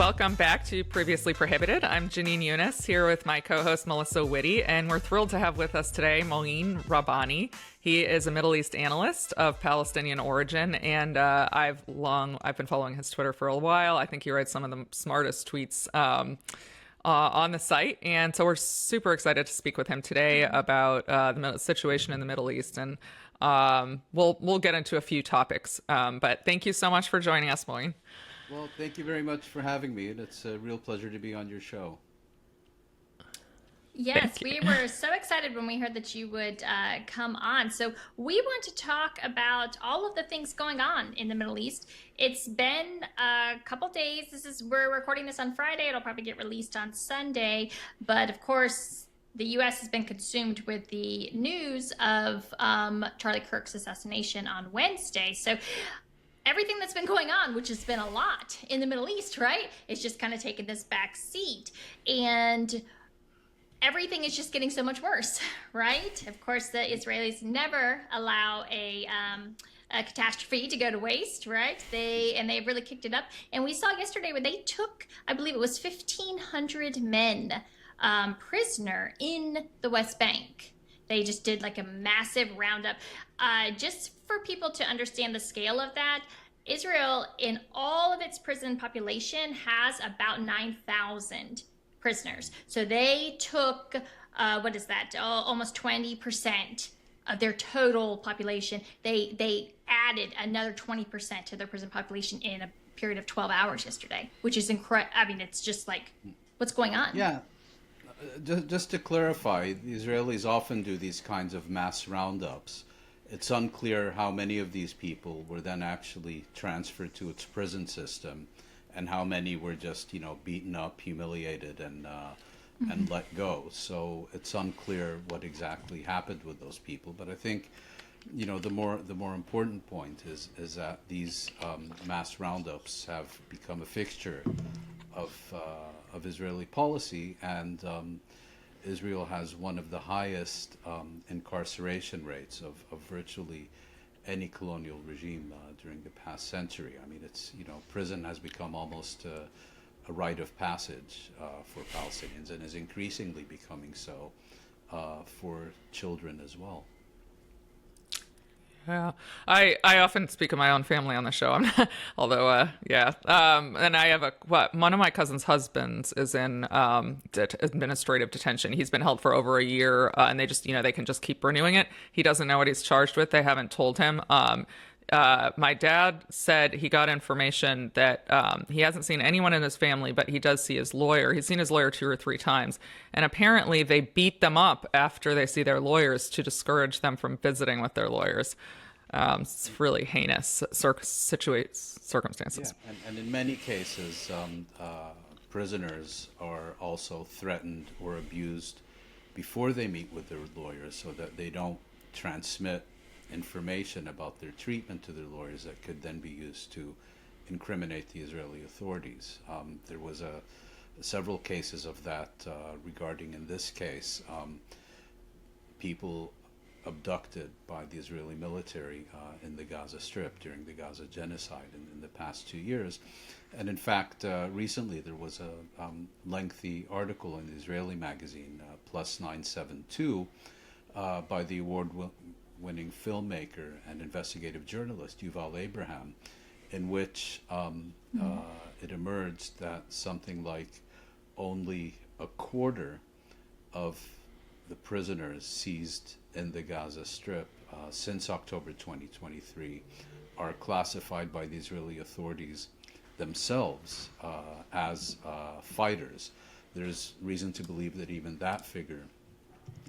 Welcome back to Previously Prohibited. I'm Jenin Younes here with my co-host Melissa Whitty, and we're thrilled to have with us today Mouin Rabbani. He is a Middle East analyst of Palestinian origin, and I've been following his Twitter for a while. I think he writes some of the smartest tweets on the site, and so we're super excited to speak with him today about the situation in the Middle East, and we'll get into a few topics. But thank you so much for joining us, Mouin. Well, thank you very much for having me, and it's a real pleasure to be on your show. Yes, we were so excited when we heard that you would come on. So we want to talk about all of the things going on in the Middle East. It's been a couple days. We're recording this on Friday. It'll probably get released on Sunday. But of course, the U.S. has been consumed with the news of Charlie Kirk's assassination on Wednesday. So everything that's been going on, which has been a lot in the Middle East, right? It's just kind of taken this back seat. And everything is just getting so much worse, right? Of course, the Israelis never allow a catastrophe to go to waste, right? They've really kicked it up. And we saw yesterday where they took, I believe it was 1,500 men prisoner in the West Bank. They just did like a massive roundup. Just for people to understand the scale of that, Israel, in all of its prison population, has about 9,000 prisoners. So they took, almost 20% of their total population. They added another 20% to their prison population in a period of 12 hours yesterday, which is incredible. I mean, it's just like, what's going on? Yeah. Just to clarify, the Israelis often do these kinds of mass roundups. It's unclear how many of these people were then actually transferred to its prison system, and how many were just, beaten up, humiliated, and let go. So it's unclear what exactly happened with those people. But I think, the more important point is that these mass roundups have become a fixture of Israeli policy, and Israel has one of the highest incarceration rates of virtually any colonial regime during the past century. I mean, prison has become almost a rite of passage for Palestinians, and is increasingly becoming so for children as well. Yeah, I often speak of my own family on the show. And I have one of my cousin's husbands is in administrative detention. He's been held for over a year, and they just, they can just keep renewing it. He doesn't know what he's charged with. They haven't told him. My dad said he got information that he hasn't seen anyone in his family, but he does see his lawyer. He's seen his lawyer 2 or 3 times. And apparently they beat them up after they see their lawyers to discourage them from visiting with their lawyers. It's really heinous circumstances. Yeah, and in many cases, prisoners are also threatened or abused before they meet with their lawyers, so that they don't transmit information about their treatment to their lawyers that could then be used to incriminate the Israeli authorities. There was several cases of that regarding, in this case, people abducted by the Israeli military in the Gaza Strip during the Gaza genocide in the past 2 years. And in fact, recently there was a lengthy article in the Israeli magazine, Plus 972, by the award-winning filmmaker and investigative journalist Yuval Abraham, in which it emerged that something like only a quarter of the prisoners seized in the Gaza Strip since October 2023 are classified by the Israeli authorities themselves as fighters. There's reason to believe that even that figure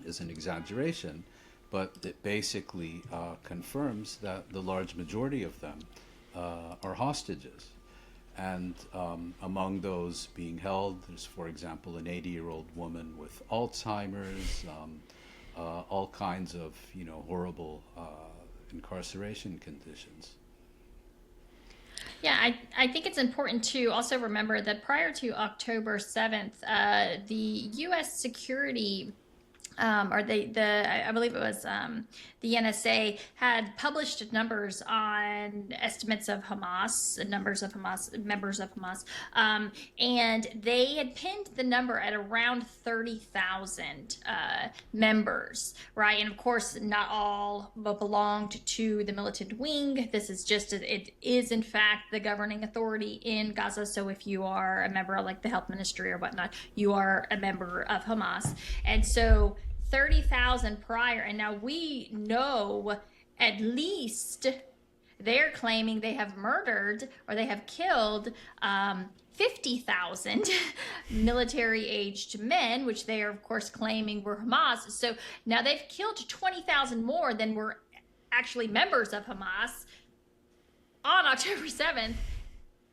is an exaggeration, but it basically confirms that the large majority of them are hostages. And among those being held, there's, for example, an 80-year-old woman with Alzheimer's, all kinds of, horrible incarceration conditions. Yeah, I think it's important to also remember that prior to October 7th, the U.S. security I believe it was the NSA had published numbers on estimates of Hamas, numbers of Hamas, members of Hamas, and they had pinned the number at around 30,000 members, right? And of course, not all belonged to the militant wing. This is just, it is in fact the governing authority in Gaza. So if you are a member of like the health ministry or whatnot, you are a member of Hamas. And so 30,000 prior, and now we know at least they're claiming they have murdered or they have killed 50,000 military-aged men, which they are, of course, claiming were Hamas. So now they've killed 20,000 more than were actually members of Hamas on October 7th,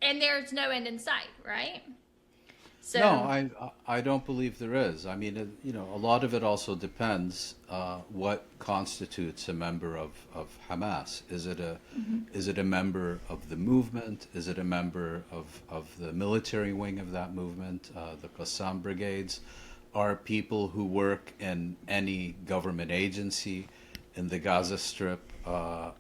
and there's no end in sight, right? So, No, I don't believe there is. I mean, a lot of it also depends what constitutes a member of Hamas. Is it a member of the movement? Is it a member of the military wing of that movement, the Qassam brigades? Are people who work in any government agency in the Gaza Strip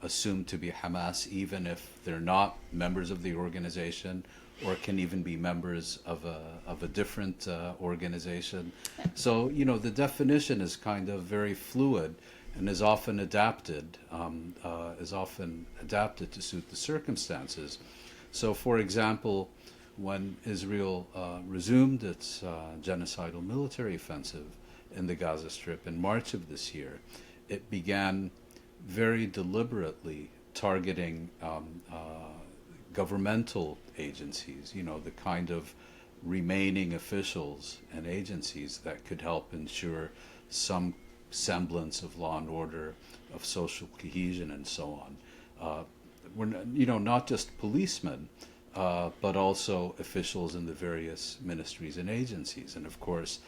assumed to be Hamas, even if they're not members of the organization, or can even be members of a different organization? So the definition is kind of very fluid and is often adapted to suit the circumstances. So, for example, when Israel resumed its genocidal military offensive in the Gaza Strip in March of this year, it began very deliberately targeting governmental agencies, the kind of remaining officials and agencies that could help ensure some semblance of law and order, of social cohesion, and so on. We're not just policemen, but also officials in the various ministries and agencies. And of course,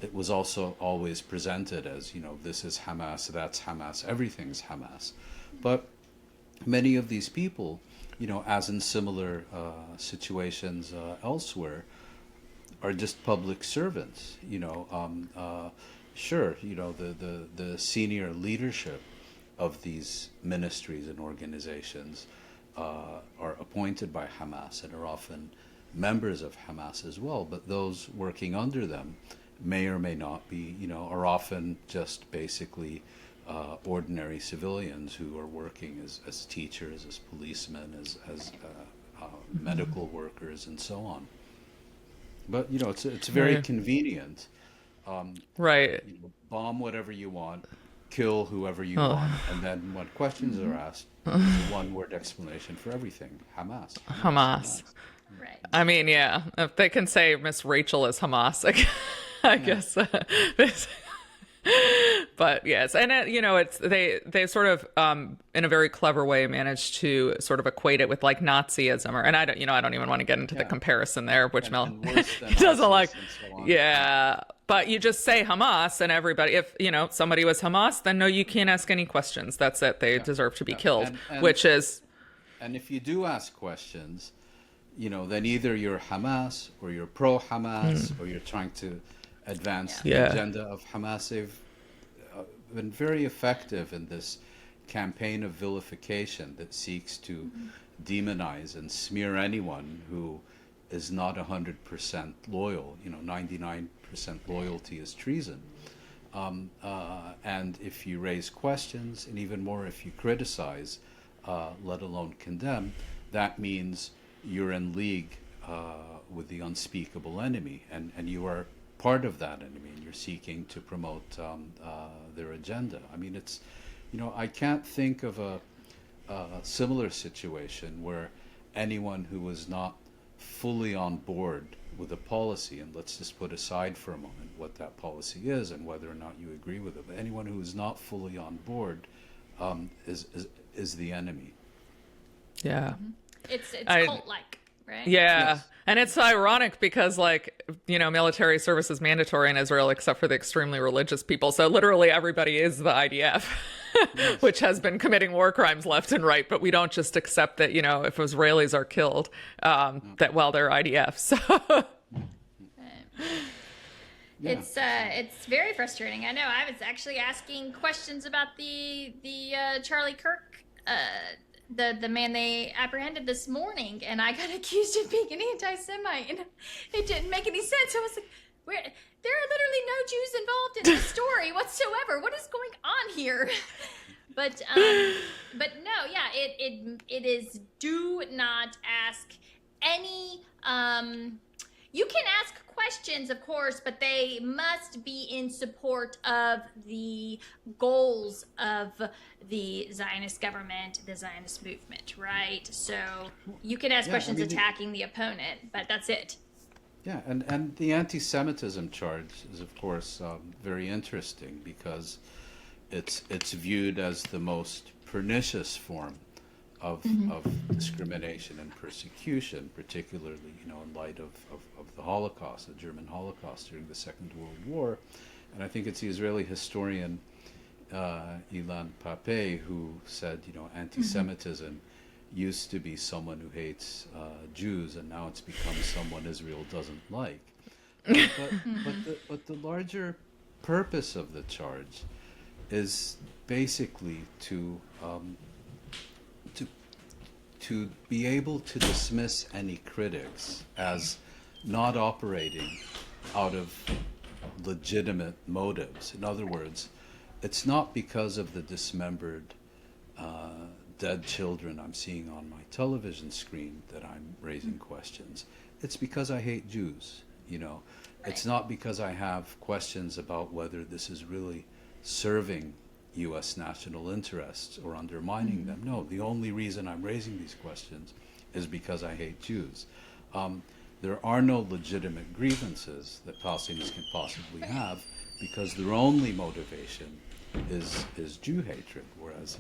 it was also always presented as, this is Hamas, that's Hamas, everything's Hamas. But many of these people, as in similar situations elsewhere, are just public servants. Sure, the senior leadership of these ministries and organizations are appointed by Hamas and are often members of Hamas as well. But those working under them may or may not be, are often just basically ordinary civilians who are working as teachers, as policemen, as medical workers, and so on. But it's very convenient. Right. Bomb whatever you want, kill whoever you want, and then when questions are asked, there's a one-word explanation for everything: Hamas. Hamas. right. I mean, yeah, if they can say Miss Rachel is Hamas, I guess. But yes, and it's they sort of in a very clever way managed to sort of equate it with like Nazism, and I don't even want to get into the comparison there, which Mel doesn't like. So yeah, but you just say Hamas, and everybody, if somebody was Hamas, then no, you can't ask any questions. That's it. They deserve to be killed, which is. And if you do ask questions, then either you're Hamas or you're pro-Hamas or you're trying to advance the agenda of Hamas. They've been very effective in this campaign of vilification that seeks to demonize and smear anyone who is not 100% loyal. 99% loyalty is treason. And if you raise questions, and even more if you criticize, let alone condemn, that means you're in league with the unspeakable enemy, and you are part of that enemy, and you're seeking to promote their agenda. I mean, it's, I can't think of a similar situation where anyone who was not fully on board with a policy, and let's just put aside for a moment what that policy is and whether or not you agree with it, but anyone who is not fully on board is the enemy. Yeah. It's cult-like, right? Yeah. Yes. And it's ironic because, military service is mandatory in Israel except for the extremely religious people. So literally everybody is the IDF, which has been committing war crimes left and right. But we don't just accept that, if Israelis are killed, that, they're IDF. So. It's very frustrating. I know. I was actually asking questions about the Charlie Kirk, the man they apprehended this morning, and I got accused of being an anti-Semite, and it didn't make any sense. I was like, there are literally no Jews involved in this story whatsoever. What is going on here? But no, yeah, it is. Do not ask any. You can ask questions, of course, but they must be in support of the goals of the Zionist government, the Zionist movement, right? So you can ask questions attacking the opponent, but that's it. Yeah, and the anti-Semitism charge is, of course, very interesting because it's viewed as the most pernicious form of discrimination and persecution, particularly, in light of the Holocaust, the German Holocaust during the Second World War. And I think it's the Israeli historian Ilan Pappé who said, anti-Semitism used to be someone who hates Jews, and now it's become someone Israel doesn't like. But the larger purpose of the charge is basically to be able to dismiss any critics as not operating out of legitimate motives. In other words, it's not because of the dismembered dead children I'm seeing on my television screen that I'm raising questions. It's because I hate Jews, Right. It's not because I have questions about whether this is really serving U.S. national interests or undermining them. No, the only reason I'm raising these questions is because I hate Jews. There are no legitimate grievances that Palestinians can possibly have because their only motivation is Jew hatred. Whereas,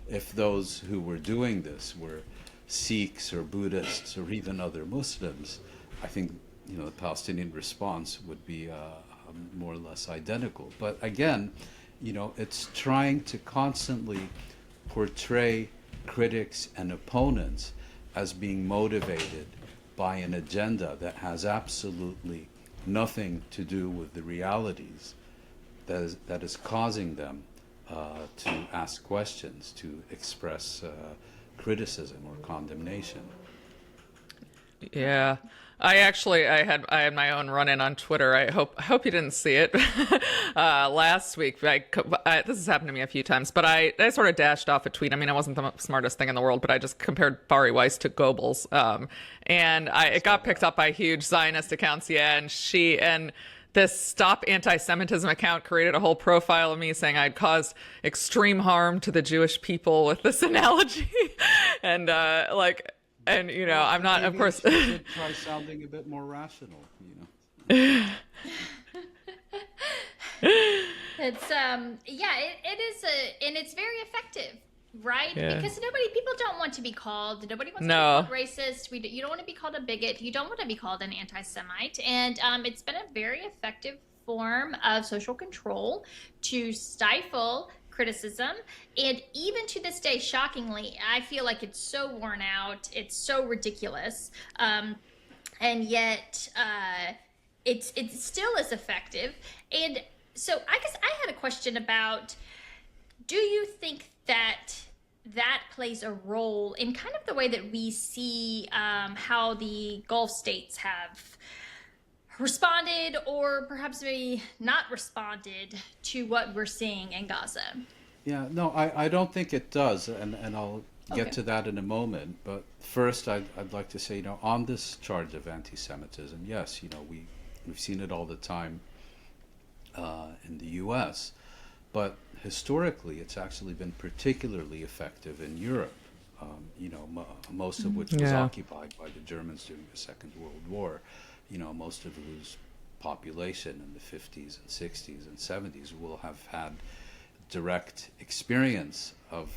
if those who were doing this were Sikhs or Buddhists or even other Muslims, I think the Palestinian response would be more or less identical. But again, it's trying to constantly portray critics and opponents as being motivated by an agenda that has absolutely nothing to do with the realities that is causing them to ask questions, to express criticism or condemnation. Yeah. I had my own run-in on Twitter. I hope you didn't see it. Last week, this has happened to me a few times, but I sort of dashed off a tweet. I mean, I wasn't the smartest thing in the world, but I just compared Bari Weiss to Goebbels. And it got picked up by huge Zionist accounts, and this Stop Anti-Semitism account created a whole profile of me saying I'd caused extreme harm to the Jewish people with this analogy. And I'm not, of course. You should try sounding a bit more rational, It's it is and it's very effective, right? Yeah. Because people don't want to be called. Nobody wants to be called racist. You don't want to be called a bigot. You don't want to be called an anti-Semite, and it's been a very effective form of social control to stifle criticism. And even to this day, shockingly, I feel like it's so worn out, it's so ridiculous, and yet it still is effective. And so I guess I had a question about, do you think that plays a role in kind of the way that we see how the Gulf states have responded, or perhaps maybe not responded, to what we're seeing in Gaza? Yeah, no, I don't think it does, and I'll get to that in a moment. But first, I'd like to say, on this charge of anti-Semitism, yes, we've seen it all the time in the U.S., but historically, it's actually been particularly effective in Europe. Most of which was occupied by the Germans during the Second World War. Most of whose population in the 50s and 60s and 70s will have had direct experience of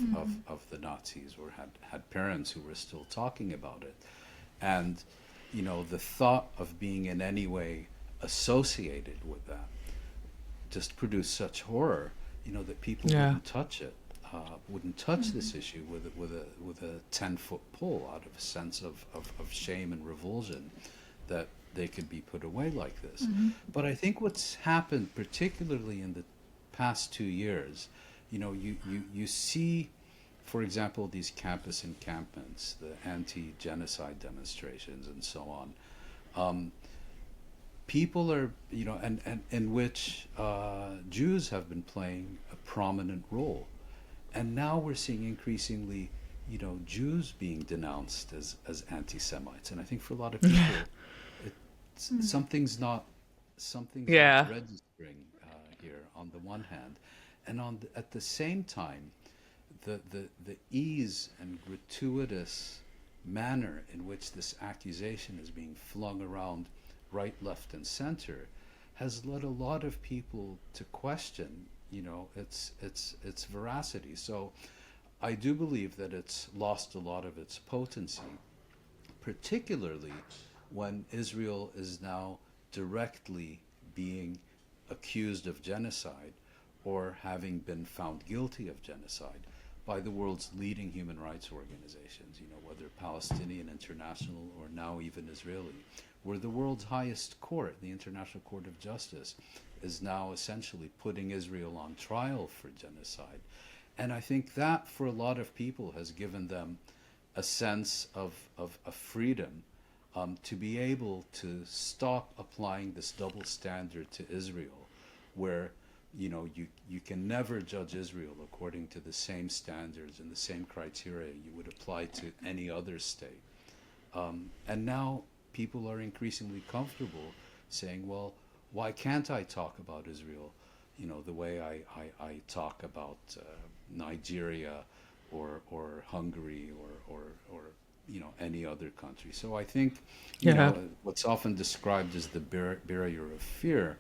the Nazis, or had parents who were still talking about it. And, the thought of being in any way associated with that just produced such horror, that people wouldn't touch it, wouldn't touch this issue with a 10-foot pole out of a sense of shame and revulsion. that they could be put away like this. But I think what's happened, particularly in the past 2 years, you see, for example, these campus encampments, the anti-genocide demonstrations, and so on. People are, and in which Jews have been playing a prominent role. And now we're seeing increasingly, Jews being denounced as anti-Semites. And I think for a lot of people, something's not registering here on the one hand. And at the same time, the ease and gratuitous manner in which this accusation is being flung around right, left, and center has led a lot of people to question, its veracity. So I do believe that it's lost a lot of its potency, particularly when Israel is now directly being accused of genocide or having been found guilty of genocide by the world's leading human rights organizations, whether Palestinian, international, or now even Israeli, where the world's highest court, the International Court of Justice, is now essentially putting Israel on trial for genocide. And I think that for a lot of people has given them a sense of freedom to be able to stop applying this double standard to Israel, where you can never judge Israel according to the same standards and the same criteria you would apply to any other state. And now people are increasingly comfortable saying, well, why can't I talk about Israel, the way I talk about Nigeria or Hungary or any other country. So I think, what's often described as the barrier of fear,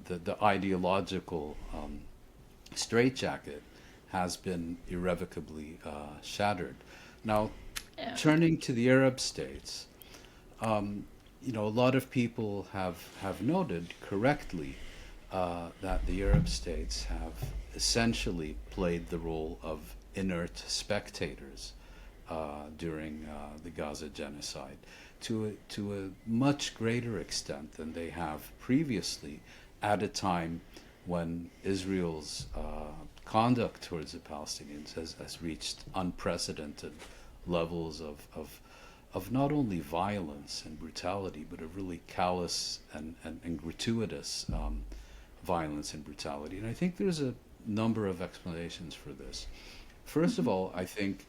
the ideological straitjacket has been irrevocably shattered. Now, turning to the Arab states, a lot of people have noted correctly that the Arab states have essentially played the role of inert spectators during the Gaza genocide to a much greater extent than they have previously, at a time when Israel's conduct towards the Palestinians has reached unprecedented levels of not only violence and brutality, but of really callous and gratuitous violence and brutality. And I think there's a number of explanations for this. First of all, I think,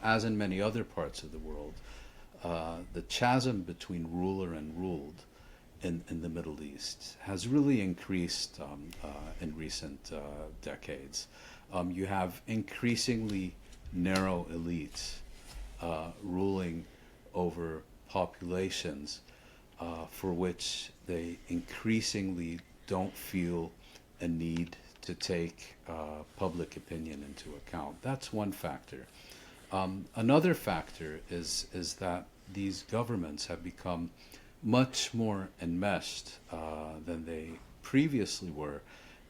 as in many other parts of the world, the chasm between ruler and ruled in the Middle East has really increased in recent decades. You have increasingly narrow elites ruling over populations for which they increasingly don't feel a need to take public opinion into account. That's one factor. Another factor is that these governments have become much more enmeshed than they previously were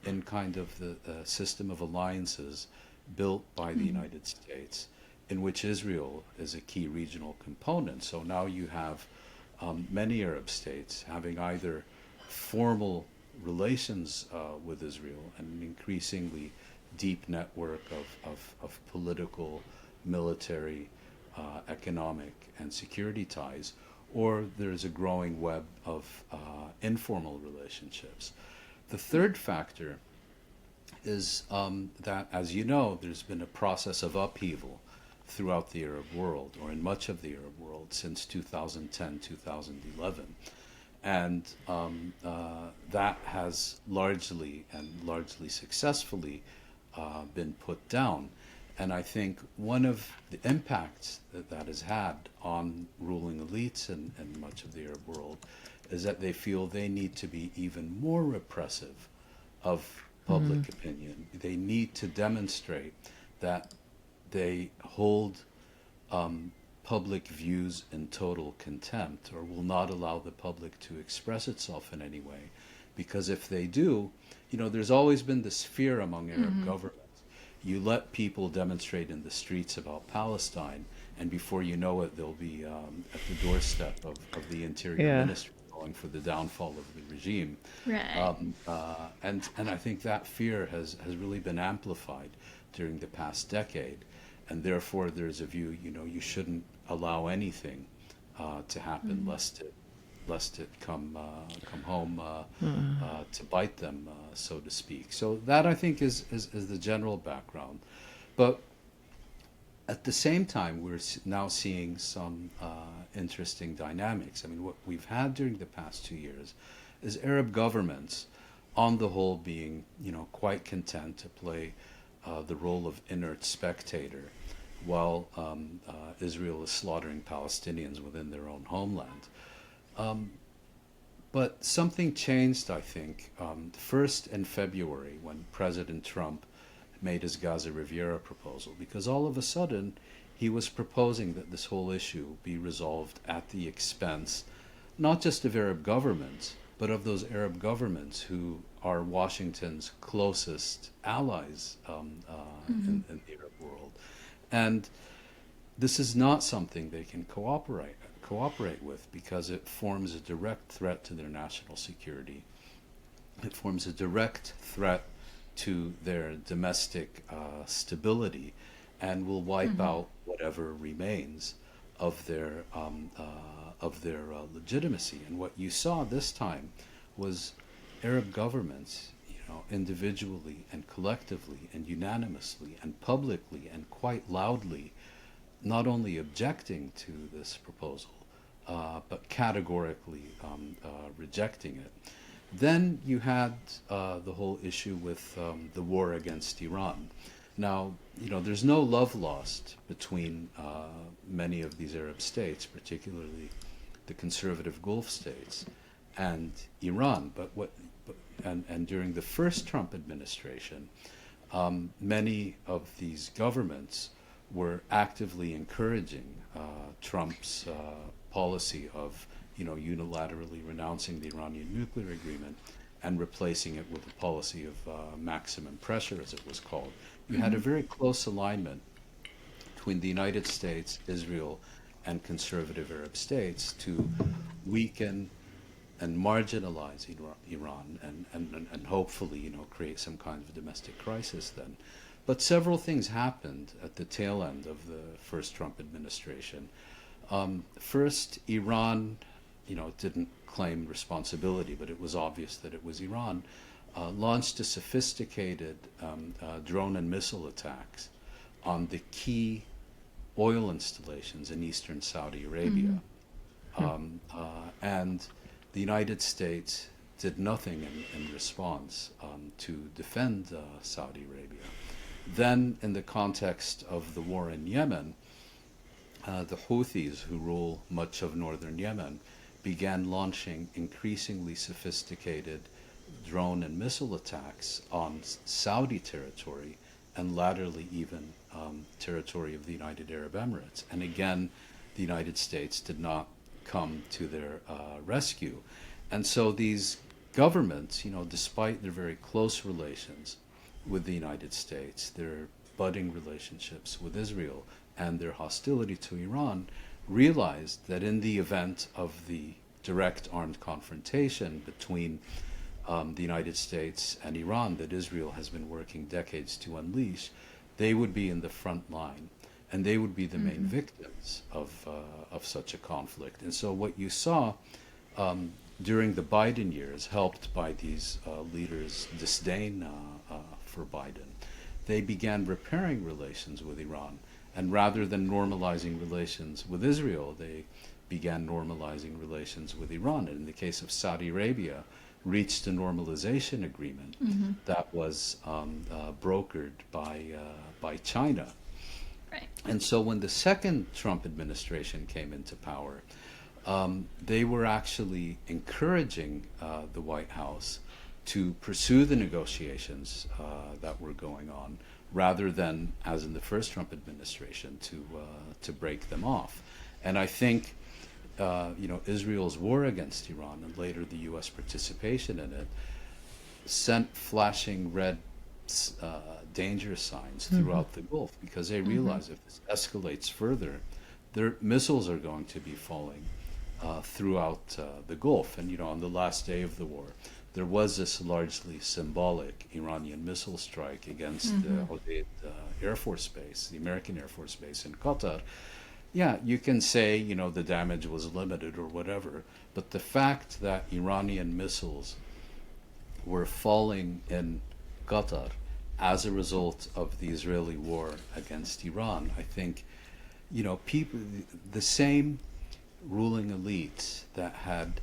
in kind of the system of alliances built by the United States, in which Israel is a key regional component. So now you have many Arab states having either formal relations with Israel and an increasingly deep network of political, military, economic, and security ties, or there's a growing web of informal relationships. The third factor is that, as you know, there's been a process of upheaval throughout the Arab world, or in much of the Arab world, since 2010, 2011. And that has largely successfully been put down. And I think one of the impacts that has had on ruling elites in much of the Arab world is that they feel they need to be even more repressive of public opinion. They need to demonstrate that they hold public views in total contempt, or will not allow the public to express itself in any way. Because if they do, there's always been this fear among Arab governments. You let people demonstrate in the streets about Palestine, and before you know it, they'll be at the doorstep of the Interior Yeah. Ministry calling for the downfall of the regime. Right. And I think that fear has really been amplified during the past decade, and therefore there's a view, you shouldn't allow anything to happen lest it come home to bite them, so to speak. So that, I think, is the general background. But at the same time, we're now seeing some interesting dynamics. I mean, what we've had during the past 2 years is Arab governments, on the whole, being quite content to play the role of inert spectator while Israel is slaughtering Palestinians within their own homeland. But something changed, I think, first in February when President Trump made his Gaza Riviera proposal, because all of a sudden he was proposing that this whole issue be resolved at the expense not just of Arab governments, but of those Arab governments who are Washington's closest allies in the Arab world. And this is not something they can cooperate with, because it forms a direct threat to their national security. It forms a direct threat to their domestic stability, and will wipe out whatever remains of their legitimacy. And what you saw this time was Arab governments, individually and collectively and unanimously and publicly and quite loudly, not only objecting to this proposal, but categorically rejecting it. Then you had the whole issue with the war against Iran. Now, there's no love lost between many of these Arab states, particularly the conservative Gulf states, and Iran. And during the first Trump administration, many of these governments were actively encouraging Trump's policy of unilaterally renouncing the Iranian nuclear agreement and replacing it with a policy of maximum pressure, as it was called. You had a very close alignment between the United States, Israel, and conservative Arab states to weaken and marginalize Iran and hopefully create some kind of domestic crisis then. But several things happened at the tail end of the first Trump administration. First, Iran didn't claim responsibility, but it was obvious that it was Iran, launched a sophisticated drone and missile attacks on the key oil installations in eastern Saudi Arabia. And the United States did nothing in response to defend Saudi Arabia. Then, in the context of the war in Yemen, the Houthis, who rule much of northern Yemen, began launching increasingly sophisticated drone and missile attacks on Saudi territory, and latterly even territory of the United Arab Emirates. And again, the United States did not come to their rescue. And so these governments, despite their very close relations with the United States, their budding relationships with Israel, and their hostility to Iran, realized that in the event of the direct armed confrontation between the United States and Iran that Israel has been working decades to unleash, they would be in the front line, and they would be the main victims of such a conflict. And so what you saw during the Biden years, helped by these leaders' disdain for Biden, they began repairing relations with Iran. And rather than normalizing relations with Israel, they began normalizing relations with Iran. And in the case of Saudi Arabia, reached a normalization agreement that was brokered by China. Right. And so when the second Trump administration came into power, they were actually encouraging the White House to pursue the negotiations that were going on, rather than, as in the first Trump administration, to break them off. And I think Israel's war against Iran, and later the U.S. participation in it, sent flashing red danger signs throughout the Gulf, because they realize if this escalates further, their missiles are going to be falling throughout the Gulf. And, on the last day of the war, there was this largely symbolic Iranian missile strike against the Udeid Air Force Base, the American Air Force Base in Qatar. Yeah, you can say, the damage was limited or whatever, but the fact that Iranian missiles were falling in Qatar as a result of the Israeli war against Iran, I think, people, the same ruling elites that had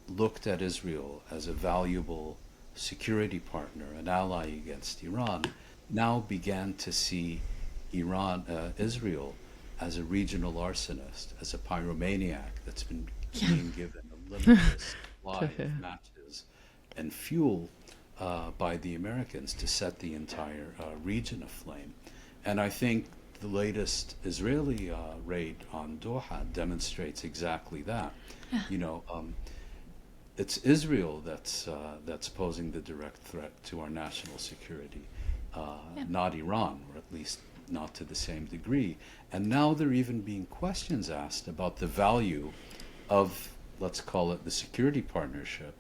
looked at Israel as a valuable security partner, an ally against Iran, now began to see Israel as a regional arsonist, as a pyromaniac that's been being given a limitless supply of matches and fuel by the Americans to set the entire region aflame. And I think the latest Israeli raid on Doha demonstrates exactly that. It's Israel that's posing the direct threat to our national security, not Iran, or at least not to the same degree. And now there are even being questions asked about the value of, let's call it, the security partnership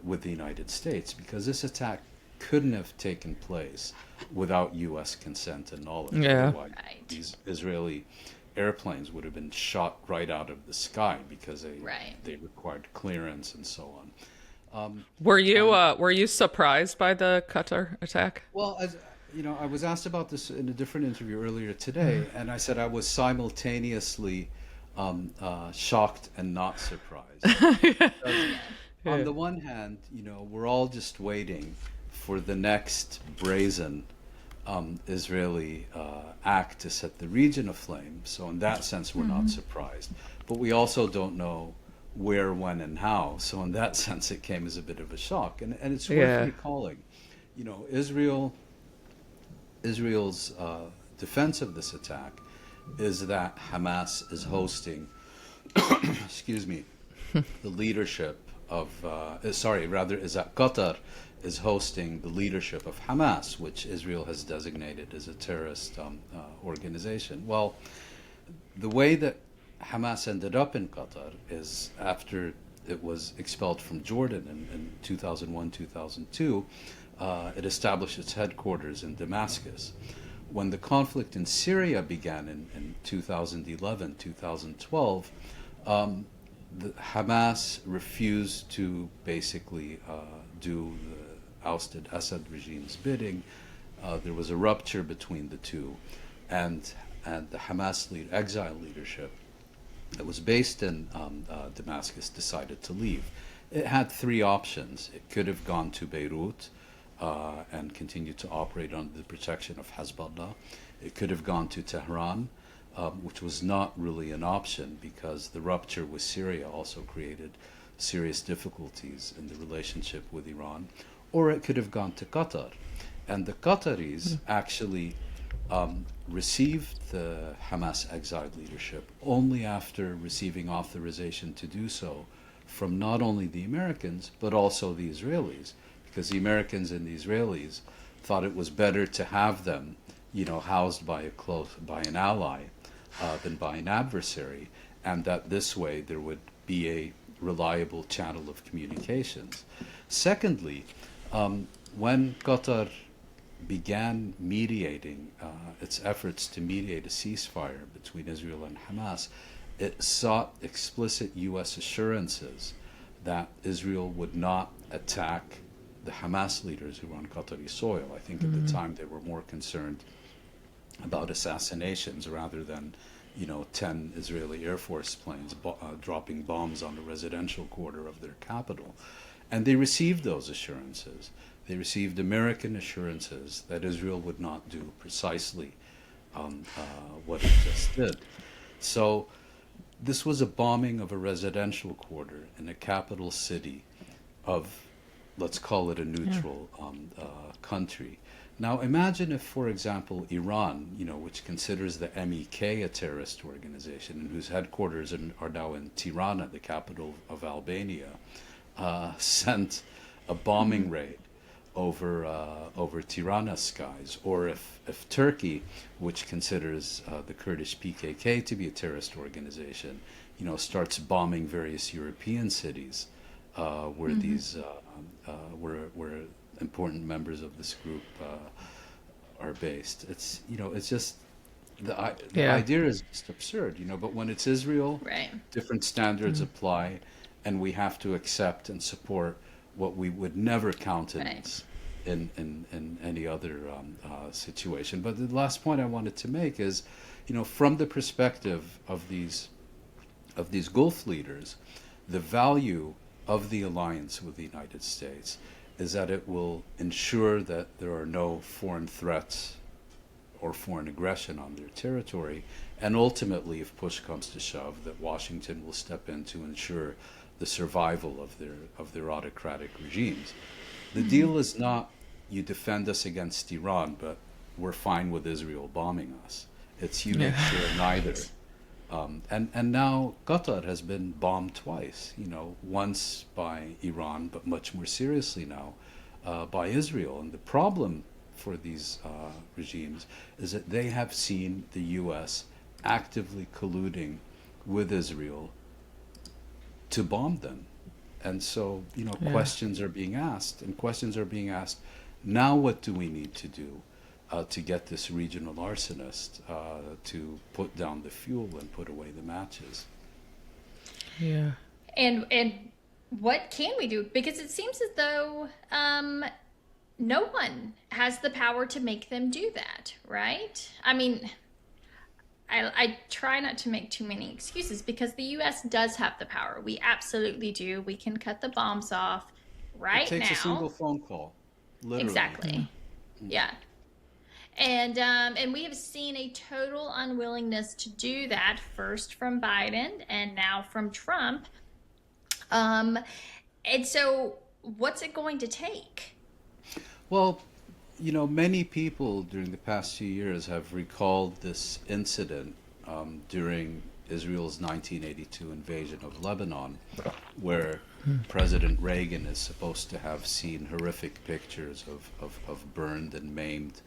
with the United States, because this attack couldn't have taken place without U.S. consent and knowledge. Yeah. Otherwise, these Israeli airplanes would have been shot right out of the sky because they required clearance and so on. Were you surprised by the Qatar attack? Well, I was asked about this in a different interview earlier today, and I said I was simultaneously shocked and not surprised. On the one hand, we're all just waiting for the next brazen Israeli act to set the region aflame. So in that sense, we're not surprised. But we also don't know where, when, and how. So in that sense, it came as a bit of a shock. And it's worth recalling, Israel's defense of this attack is that Hamas is hosting, the leadership of, is that Qatar is hosting the leadership of Hamas, which Israel has designated as a terrorist organization. Well, the way that Hamas ended up in Qatar is after it was expelled from Jordan in 2001, 2002, it established its headquarters in Damascus. When the conflict in Syria began in 2011, 2012, the Hamas refused to basically do the ousted Assad regime's bidding. There was a rupture between the two, and the Hamas exile leadership that was based in Damascus decided to leave. It had three options. It could have gone to Beirut and continued to operate under the protection of Hezbollah. It could have gone to Tehran, which was not really an option because the rupture with Syria also created serious difficulties in the relationship with Iran. Or it could have gone to Qatar. And the Qataris actually received the Hamas exiled leadership only after receiving authorization to do so from not only the Americans, but also the Israelis, because the Americans and the Israelis thought it was better to have them, housed by an ally than by an adversary, and that this way there would be a reliable channel of communications. Secondly, when Qatar began mediating its efforts to mediate a ceasefire between Israel and Hamas, it sought explicit U.S. assurances that Israel would not attack the Hamas leaders who were on Qatari soil. I think at the time they were more concerned about assassinations rather than 10 Israeli Air Force planes dropping bombs on the residential quarter of their capital. And they received those assurances. They received American assurances that Israel would not do precisely what it just did. So this was a bombing of a residential quarter in a capital city of, let's call it a neutral country. Now imagine if, for example, Iran, which considers the MEK a terrorist organization and whose headquarters are now in Tirana, the capital of Albania, sent a bombing raid over Tirana's skies, or if Turkey, which considers the Kurdish PKK to be a terrorist organization, starts bombing various European cities where these where important members of this group are based. It's just the idea is just absurd, But when it's Israel, Right. different standards apply, and we have to accept and support what we would never countenance in any other situation. But the last point I wanted to make is, from the perspective of these Gulf leaders, the value of the alliance with the United States is that it will ensure that there are no foreign threats or foreign aggression on their territory, and ultimately, if push comes to shove, that Washington will step in to ensure the survival of their autocratic regimes. The deal is not you defend us against Iran, but we're fine with Israel bombing us. It's you make sure neither. And now Qatar has been bombed twice, once by Iran, but much more seriously now by Israel. And the problem for these regimes is that they have seen the U.S. actively colluding with Israel to bomb them. And so, questions are being asked, now what do we need to do to get this regional arsonist to put down the fuel and put away the matches? Yeah. And what can we do? Because it seems as though no one has the power to make them do that, right? I mean, I try not to make too many excuses because the U.S. does have the power. We absolutely do. We can cut the bombs off right now. It takes a single phone call, literally. Exactly. Yeah. And we have seen a total unwillingness to do that, first from Biden and now from Trump. And so what's it going to take? Well, many people during the past few years have recalled this incident during Israel's 1982 invasion of Lebanon, where President Reagan is supposed to have seen horrific pictures of burned and maimed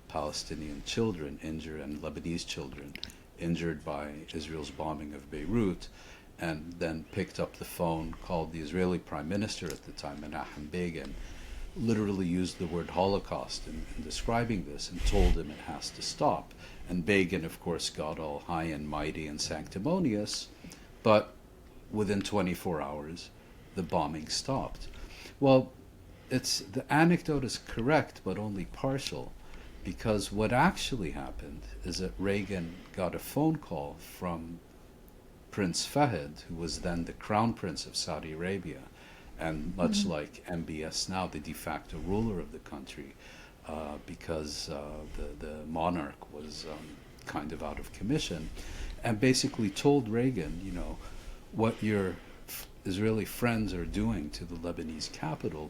Palestinian children, injured, and Lebanese children injured by Israel's bombing of Beirut, and then picked up the phone, called the Israeli Prime Minister at the time, Menachem Begin, literally used the word Holocaust in describing this and told him it has to stop. And Begin, of course, got all high and mighty and sanctimonious, but within 24 hours, the bombing stopped. Well, the anecdote is correct, but only partial, because what actually happened is that Reagan got a phone call from Prince Fahd, who was then the Crown Prince of Saudi Arabia, and much like MBS now, the de facto ruler of the country, because the monarch was kind of out of commission, and basically told Reagan, what your Israeli friends are doing to the Lebanese capital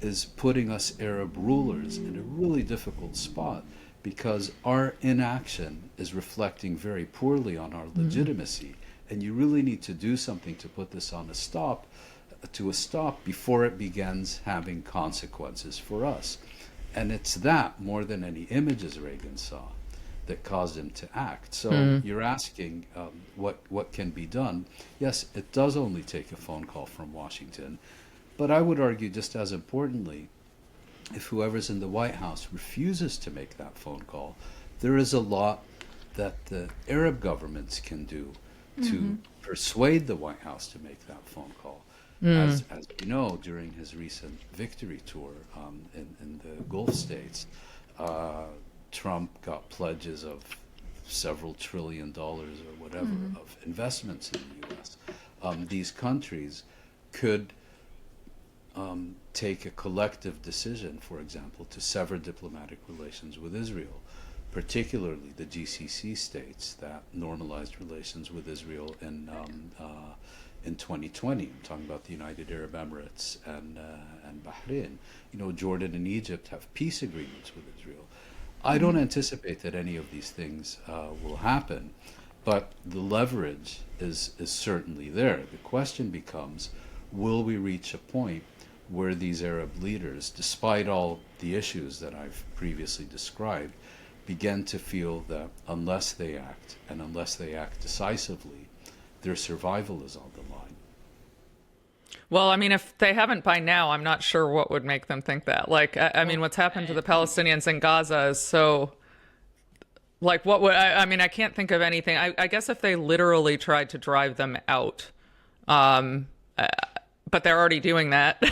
is putting us Arab rulers in a really difficult spot, because our inaction is reflecting very poorly on our legitimacy, and you really need to do something to put this on a stop before it begins having consequences for us. And it's that, more than any images Reagan saw, that caused him to act. So you're asking what can be done. Yes, it does only take a phone call from Washington, but I would argue just as importantly, if whoever's in the White House refuses to make that phone call, there is a lot that the Arab governments can do to persuade the White House to make that phone call. As you know, during his recent victory tour in the Gulf states, Trump got pledges of several $1 trillion or whatever of investments in the U.S. These countries could take a collective decision, for example, to sever diplomatic relations with Israel, particularly the GCC states that normalized relations with Israel in 2020. I'm talking about the United Arab Emirates and Bahrain. Jordan and Egypt have peace agreements with Israel. I don't anticipate that any of these things will happen, but the leverage is certainly there. The question becomes, will we reach a point where these Arab leaders, despite all the issues that I've previously described, began to feel that unless they act, and unless they act decisively, their survival is on the line. Well, I mean, if they haven't by now, I'm not sure what would make them think that. Like, I mean, what's happened to the Palestinians in Gaza is so, like, what would, I mean, I can't think of anything. I guess if they literally tried to drive them out, but they're already doing that.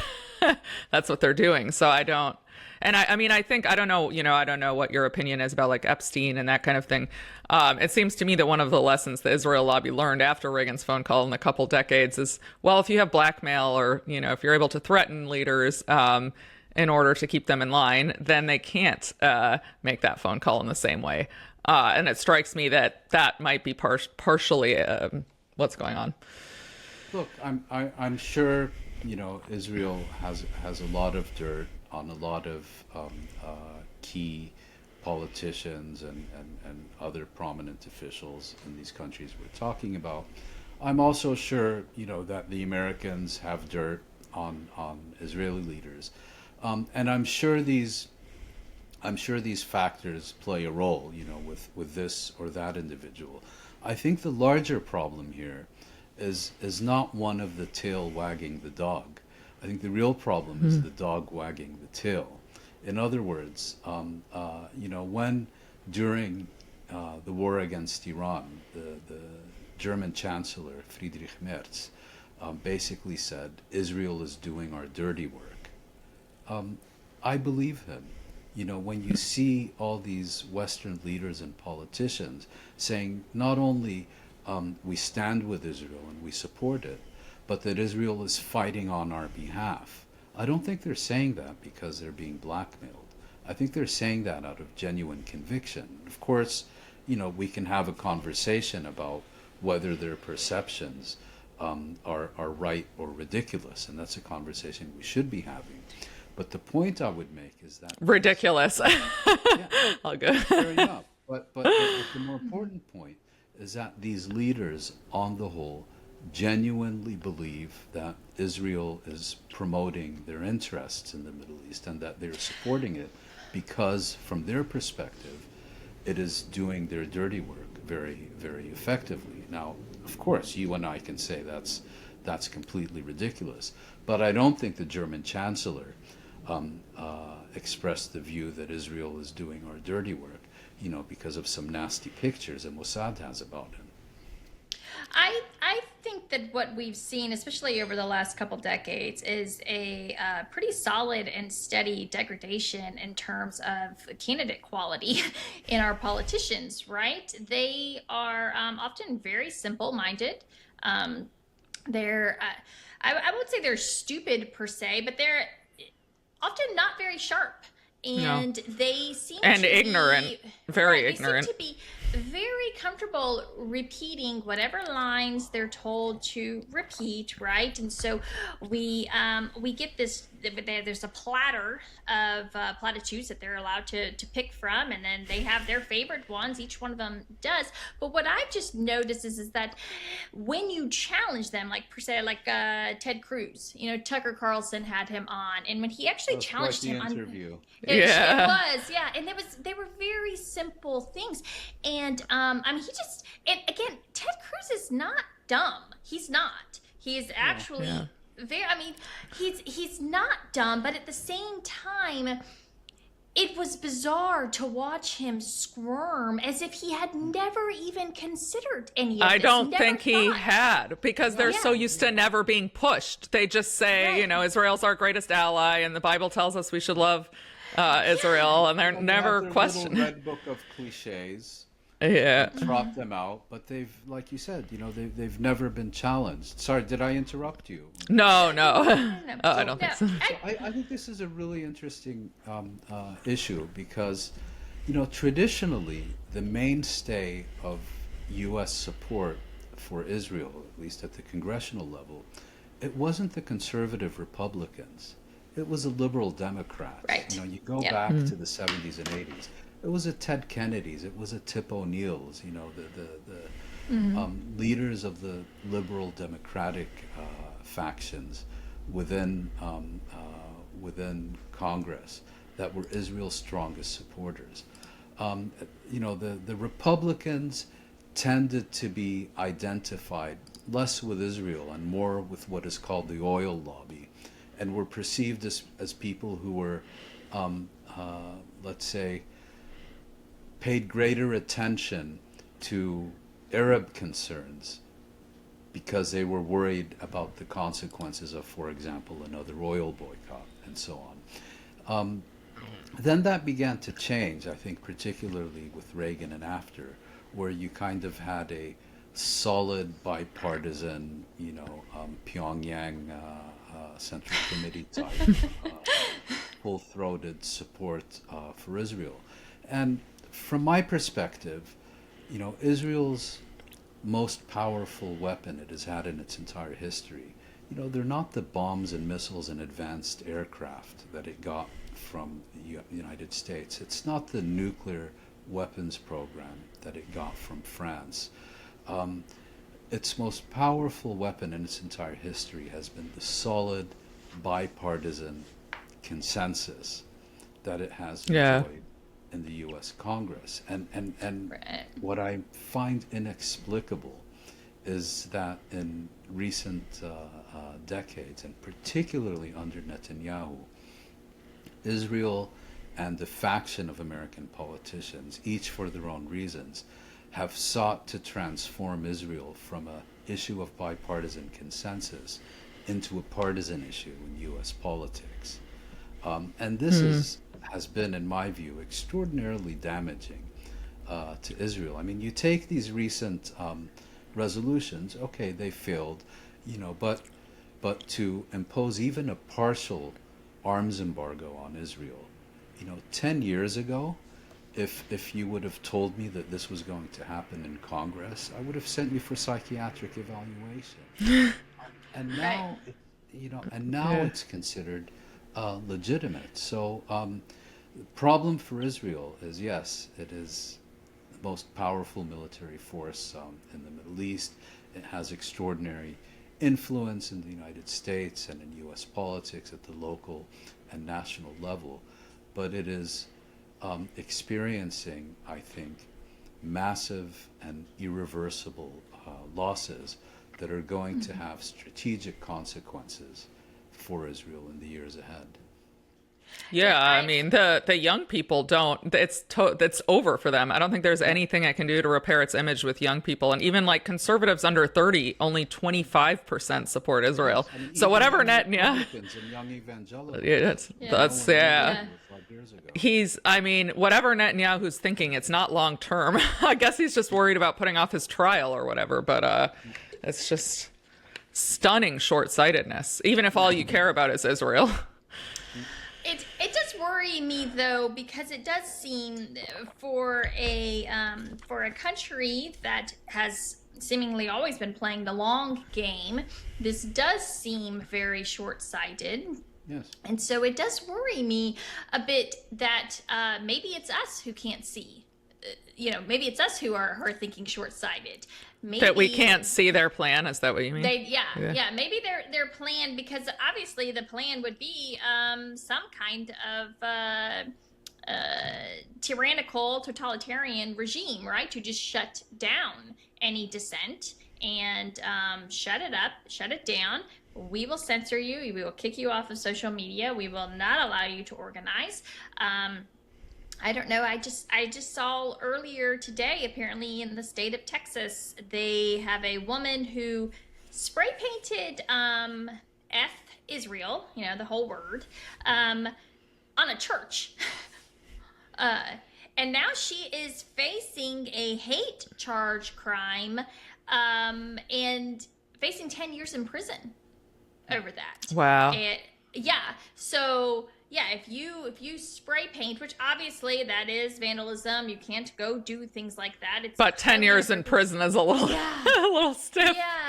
That's what they're doing. So I don't, and I mean, I think, I don't know, I don't know what your opinion is about like Epstein and that kind of thing. It seems to me that one of the lessons the Israel lobby learned after Reagan's phone call in a couple decades is, well, if you have blackmail or, if you're able to threaten leaders, in order to keep them in line, then they can't, make that phone call in the same way. And it strikes me that that might be partially, what's going on. Look, I'm sure, Israel has a lot of dirt on a lot of key politicians and other prominent officials in these countries we're talking about. I'm also sure, that the Americans have dirt on Israeli leaders, and I'm sure these factors play a role, with this or that individual. I think the larger problem here is not one of the tail wagging the dog. I think the real problem is the dog wagging the tail. In other words, when during the war against Iran, the German Chancellor Friedrich Merz basically said, Israel is doing our dirty work. I believe him. When you see all these Western leaders and politicians saying not only we stand with Israel and we support it, but that Israel is fighting on our behalf. I don't think they're saying that because they're being blackmailed. I think they're saying that out of genuine conviction. Of course, we can have a conversation about whether their perceptions are right or ridiculous, and that's a conversation we should be having. But the point I would make is that ridiculous. Yeah, I'll go. fair enough. But the more important point is that these leaders, on the whole, genuinely believe that Israel is promoting their interests in the Middle East and that they're supporting it because, from their perspective, it is doing their dirty work very, very effectively. Now, of course, you and I can say that's completely ridiculous, but I don't think the German Chancellor expressed the view that Israel is doing our dirty work, because of some nasty pictures that Mossad has about him. I think that what we've seen, especially over the last couple decades, is a pretty solid and steady degradation in terms of candidate quality in our politicians, right? They are often very simple-minded. They're, I won't say they're stupid per se, but they're often not very sharp. And they seem and to ignorant, be, very right, ignorant. They seem to be very comfortable repeating whatever lines they're told to repeat, right? And so we get this. There's a platter of platitudes that they're allowed to pick from, and then they have their favorite ones. Each one of them does. But what I've just noticed is that when you challenge them, like per se, like Ted Cruz, Tucker Carlson had him on, and when he actually challenged him on interview. It was, yeah, and they were very simple things, and he just, and again, Ted Cruz is not dumb. He's not. He is actually very. He's not dumb, but at the same time, it was bizarre to watch him squirm as if he had never even considered any of this. I don't think he thought. had, because they're so used to never being pushed. They just say, Israel's our greatest ally, and the Bible tells us we should love Israel, and they're never questioned. Little red book of cliches. Yeah. Drop them out, but they've, like you said, they've never been challenged. Sorry, did I interrupt you? No. I don't think so. So I think this is a really interesting issue because, traditionally the mainstay of U.S. support for Israel, at least at the congressional level, it wasn't the conservative Republicans. It was the liberal Democrats. Right. You go back to the 70s and 80s. It was a Ted Kennedy's. It was a Tip O'Neill's. The leaders of the liberal Democratic factions within within Congress that were Israel's strongest supporters. The Republicans tended to be identified less with Israel and more with what is called the oil lobby, and were perceived as people who were, let's say, paid greater attention to Arab concerns because they were worried about the consequences of, for example, another oil boycott and so on. Then that began to change, I think, particularly with Reagan and after, where you kind of had a solid bipartisan, Pyongyang Central Committee type, full-throated support for Israel. And from my perspective, Israel's most powerful weapon it has had in its entire history, they're not the bombs and missiles and advanced aircraft that it got from the United States. It's not the nuclear weapons program that it got from France. Its most powerful weapon in its entire history has been the solid bipartisan consensus that it has enjoyed in the U.S. Congress. And Right. what I find inexplicable is that in recent decades, and particularly under Netanyahu, Israel and the faction of American politicians, each for their own reasons, have sought to transform Israel from an issue of bipartisan consensus into a partisan issue in U.S. politics. And this has been, in my view, extraordinarily damaging to Israel. I mean, you take these recent resolutions, okay, they failed, but to impose even a partial arms embargo on Israel, 10 years ago, if you would have told me that this was going to happen in Congress, I would have sent you for psychiatric evaluation. And now, it's considered legitimate. So the problem for Israel is, yes, it is the most powerful military force in the Middle East. It has extraordinary influence in the United States and in U.S. politics at the local and national level. But it is experiencing, I think, massive and irreversible losses that are going to have strategic consequences for Israel in the years ahead. Yeah, I mean, the young people don't, it's over for them. I don't think there's anything I can do to repair its image with young people. And even like conservatives under 30, only 25% support Israel. And So whatever Republicans and young evangelicals. Whatever Netanyahu's thinking, it's not long term. I guess he's just worried about putting off his trial or whatever. But it's just stunning short-sightedness, even if all you care about is Israel. It does worry me though, because it does seem for a country that has seemingly always been playing the long game, this does seem very short-sighted. Yes. And so it does worry me a bit that maybe it's us who can't see. Maybe it's us who are thinking short-sighted. Maybe that we can't see their plan. Is that what you mean? Maybe their plan, because obviously the plan would be some kind of tyrannical, totalitarian regime, right? To just shut down any dissent and shut it down. We will censor you. We will kick you off of social media. We will not allow you to organize. I don't know. I just saw earlier today, apparently in the state of Texas, they have a woman who spray painted F Israel, the whole word, on a church. And now she is facing a hate charge crime and facing 10 years in prison over that. Wow. So if you spray paint, which obviously that is vandalism, you can't go do things like that. But 10 years in prison is a little a little stiff. Yeah,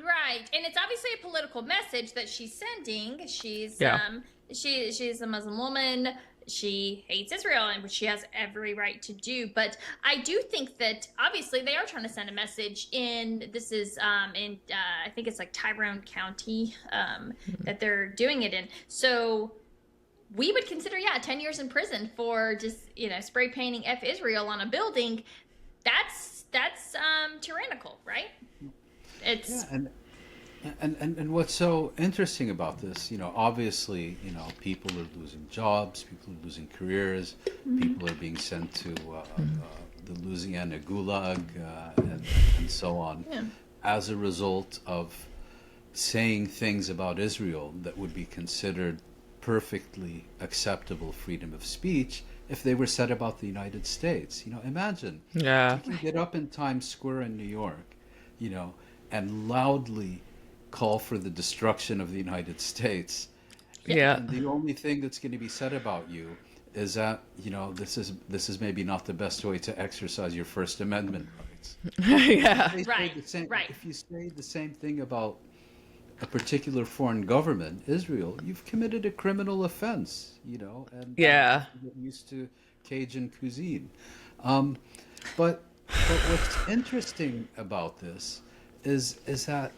right. And it's obviously a political message that she's sending. She's a Muslim woman. she hates Israel, and which she has every right to do. But I do think that obviously they are trying to send a message in, this is in I think it's like Tyrone County that they're doing it in. So we would consider, 10 years in prison for just, spray painting F Israel on a building. That's tyrannical, right? It's And what's so interesting about this, obviously, people are losing jobs, people are losing careers, people are being sent to the Louisiana Gulag and so on, as a result of saying things about Israel that would be considered perfectly acceptable freedom of speech if they were said about the United States. Imagine. Yeah. You can get up in Times Square in New York, and loudly call for the destruction of the United States. Yeah. And the only thing that's going to be said about you is that, this is maybe not the best way to exercise your First Amendment rights. Yeah. Right. If you say the same thing about a particular foreign government, Israel, you've committed a criminal offense, and Yeah. get used to Cajun cuisine. But what's interesting about this is that,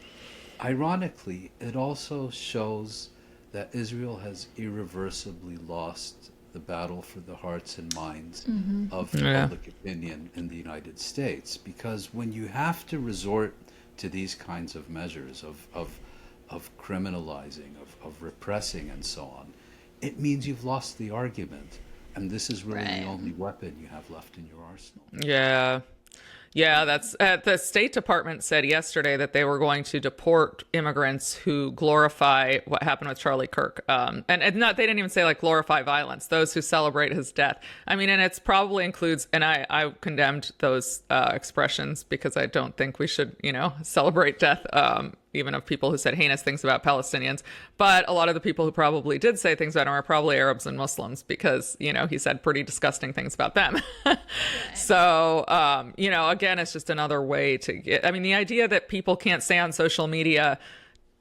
ironically, it also shows that Israel has irreversibly lost the battle for the hearts and minds of public opinion in the United States. Because when you have to resort to these kinds of measures of criminalizing, of repressing, and so on, it means you've lost the argument. And this is really the only weapon you have left in your arsenal. Yeah. Yeah, that's the State Department said yesterday that they were going to deport immigrants who glorify what happened with Charlie Kirk. And not, they didn't even say like glorify violence, those who celebrate his death. I mean, and it's probably includes, and I condemned those expressions because I don't think we should, celebrate death, even of people who said heinous things about Palestinians. But a lot of the people who probably did say things about him are probably Arabs and Muslims because, he said pretty disgusting things about them. So, again, it's just another way to get, the idea that people can't say on social media,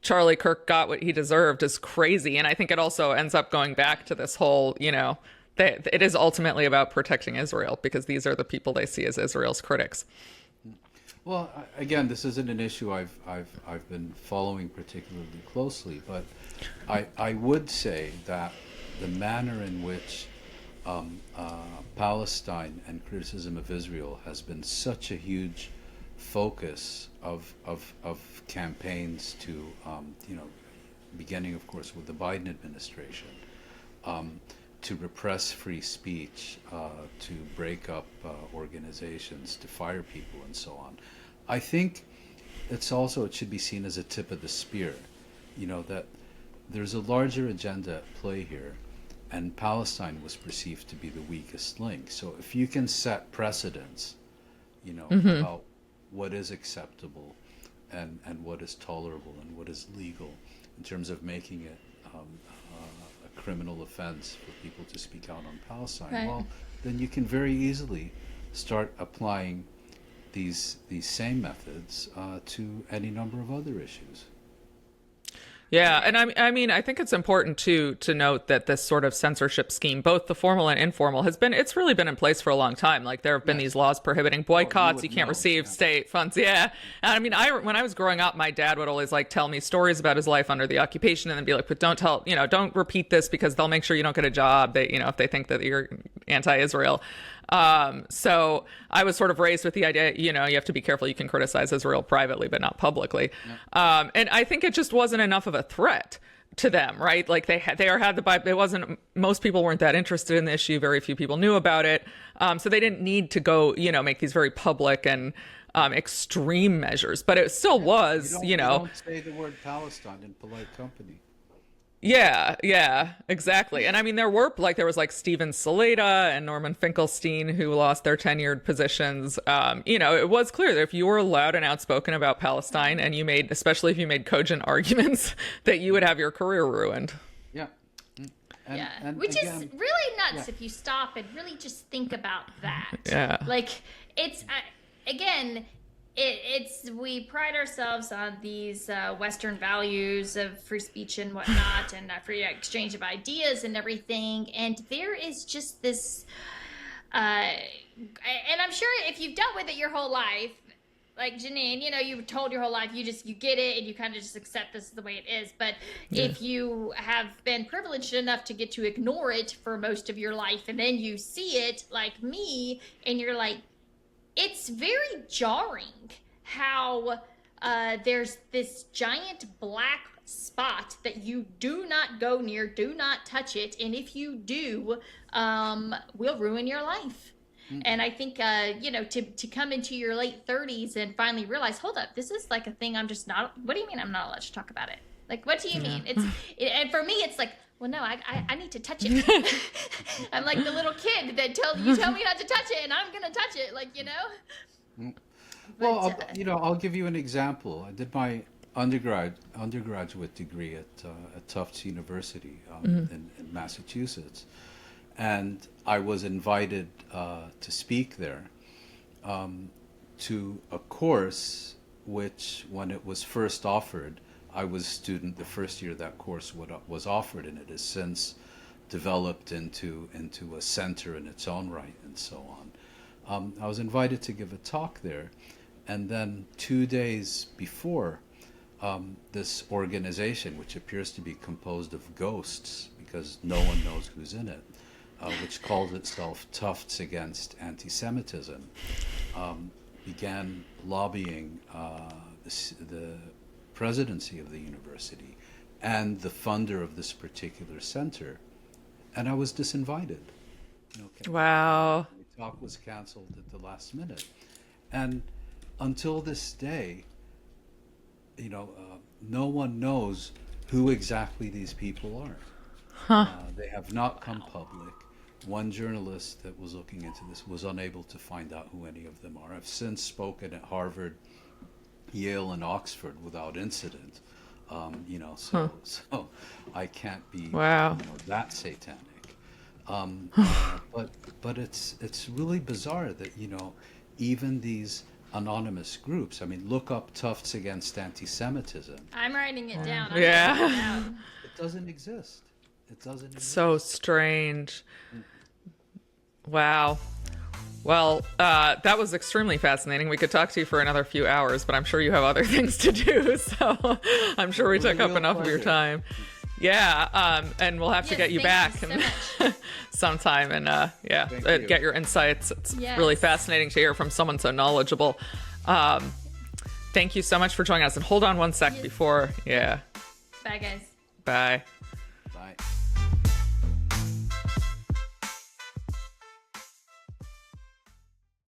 Charlie Kirk got what he deserved is crazy. And I think it also ends up going back to this whole, that it is ultimately about protecting Israel because these are the people they see as Israel's critics. Well, again, this isn't an issue I've been following particularly closely, but I would say that the manner in which Palestine and criticism of Israel has been such a huge focus of campaigns to, beginning, of course, with the Biden administration, to repress free speech, to break up organizations, to fire people, and so on. I think it should be seen as a tip of the spear, that there's a larger agenda at play here, and Palestine was perceived to be the weakest link. So if you can set precedents, about what is acceptable and what is tolerable and what is legal in terms of making it a criminal offense for people to speak out on Palestine, well, then you can very easily start applying these same methods to any number of other issues. Yeah, and I think it's important to note that this sort of censorship scheme, both the formal and informal, it's really been in place for a long time. Like there have been these laws prohibiting boycotts, you can't receive state funds. Yeah. And when I was growing up, my dad would always tell me stories about his life under the occupation and then be like, but don't repeat this because they'll make sure you don't get a job. They, if they think that you're anti-Israel. So I was sort of raised with the idea, you have to be careful. You can criticize Israel privately, but not publicly. Yeah. And I think it just wasn't enough of a threat to them, right? Like they had the Bible. Most people weren't that interested in the issue. Very few people knew about it. So they didn't need to go, make these very public and extreme measures, but it still was, You don't say the word Palestine in polite company. Yeah, exactly. And there was Steven Saleta and Norman Finkelstein who lost their tenured positions. It was clear that if you were loud and outspoken about Palestine and especially if you made cogent arguments, that you would have your career ruined. Yeah. Which is really nuts if you stop and really just think about that. Yeah. It's, again, we pride ourselves on these Western values of free speech and whatnot, and free exchange of ideas and everything. And there is just this, and I'm sure if you've dealt with it your whole life, like Jenin, you were told your whole life, you get it and you kind of just accept this is the way it is. But if you have been privileged enough to get to ignore it for most of your life, and then you see it like me, and you're like, it's very jarring how there's this giant black spot that you do not go near, do not touch it, and if you do, will ruin your life. And I think, to come into your late 30s and finally realize, hold up, this is like a thing I'm just not, what do you mean I'm not allowed to talk about it? Like, what do you mean? And for me, it's like, well, no, I need to touch it. I'm like the little kid that tell me not to touch it, and I'm going to touch it, Well, I'll give you an example. I did my undergraduate degree at Tufts University in Massachusetts. And I was invited to speak there to a course which, when it was first offered, I was a student the first year that course was offered, and it has since developed into a center in its own right and so on. I was invited to give a talk there, and then 2 days before, this organization, which appears to be composed of ghosts because no one knows who's in it, which calls itself Tufts Against Antisemitism, began lobbying the presidency of the university and the funder of this particular center, and I was disinvited. Wow. The talk was canceled at the last minute, and until this day, no one knows who exactly these people are. They have not come public. One journalist that was looking into this was unable to find out who any of them are. I've since spoken at Harvard, Yale, and Oxford without incident. So I can't be that satanic. But it's really bizarre that even these anonymous groups. I mean, look up Tufts Against Antisemitism. I'm writing it down. It doesn't exist. It doesn't exist. So strange. Wow. Well, that was extremely fascinating. We could talk to you for another few hours, but I'm sure you have other things to do. So I'm sure we took up enough of your time. Yeah, and we'll have to get you back sometime and get your insights. It's really fascinating to hear from someone so knowledgeable. Thank you so much for joining us. And hold on one sec before. Bye, guys. Bye. Bye.